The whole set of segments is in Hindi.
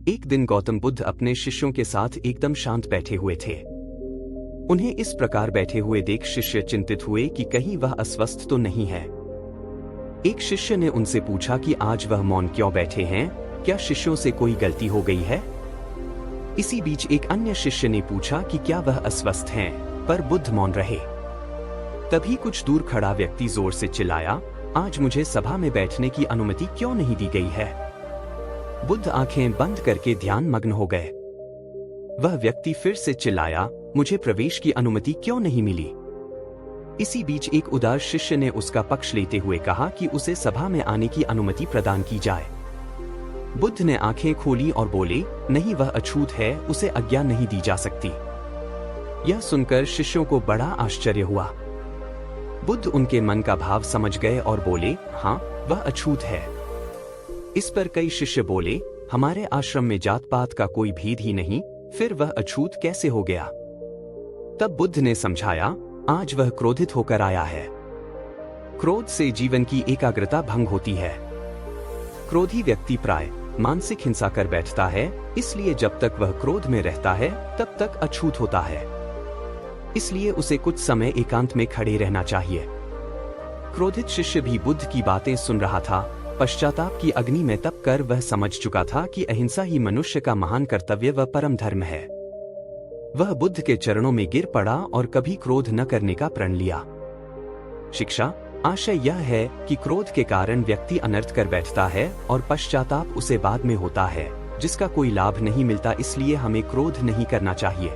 एक दिन गौतम बुद्ध अपने शिष्यों के साथ एकदम शांत बैठे हुए थे। उन्हें इस प्रकार बैठे हुए देख शिष्य चिंतित हुए कि कहीं वह अस्वस्थ तो नहीं है। एक शिष्य ने उनसे पूछा कि आज वह मौन क्यों बैठे हैं, क्या शिष्यों से कोई गलती हो गई है? इसी बीच एक अन्य शिष्य ने पूछा कि क्या वह अस्वस्थ हैं, पर बुद्ध मौन रहे। तभी कुछ दूर खड़ा व्यक्ति जोर से चिल्लाया, आज मुझे सभा में बैठने की अनुमति क्यों नहीं दी गई है? बुद्ध आंखें बंद करके ध्यान मग्न हो गए। वह व्यक्ति फिर से चिल्लाया, मुझे प्रवेश की अनुमति क्यों नहीं मिली? इसी बीच एक उदार शिष्य ने उसका पक्ष लेते हुए कहा कि उसे सभा में आने की अनुमति प्रदान की जाए। बुद्ध ने आंखें खोली और बोले, नहीं, वह अछूत है, उसे आज्ञा नहीं दी जा सकती। यह सुनकर शिष्यों को बड़ा आश्चर्य हुआ। बुद्ध उनके मन का भाव समझ गए और बोले, हाँ, वह अछूत है। इस पर कई शिष्य बोले, हमारे आश्रम में जात पात का कोई भेद ही नहीं, फिर वह अछूत कैसे हो गया? तब बुद्ध ने समझाया, आज वह क्रोधित होकर आया है। क्रोध से जीवन की एकाग्रता भंग होती है। क्रोधी व्यक्ति प्राय मानसिक हिंसा कर बैठता है, इसलिए जब तक वह क्रोध में रहता है तब तक अछूत होता है। इसलिए उसे कुछ समय एकांत में खड़े रहना चाहिए। क्रोधित शिष्य भी बुद्ध की बातें सुन रहा था। पश्चाताप की अग्नि में तप कर वह समझ चुका था कि अहिंसा ही मनुष्य का महान कर्तव्य व परम धर्म है। वह बुद्ध के चरणों में गिर पड़ा और कभी क्रोध न करने का प्रण लिया। शिक्षा आशय यह है कि क्रोध के कारण व्यक्ति अनर्थ कर बैठता है और पश्चाताप उसे बाद में होता है, जिसका कोई लाभ नहीं मिलता। इसलिए हमें क्रोध नहीं करना चाहिए।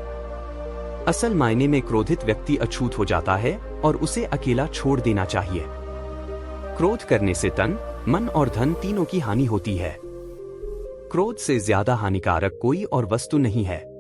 असल मायने में क्रोधित व्यक्ति अछूत हो जाता है और उसे अकेला छोड़ देना चाहिए। क्रोध करने से तन, मन और धन तीनों की हानि होती है। क्रोध से ज्यादा हानिकारक कोई और वस्तु नहीं है।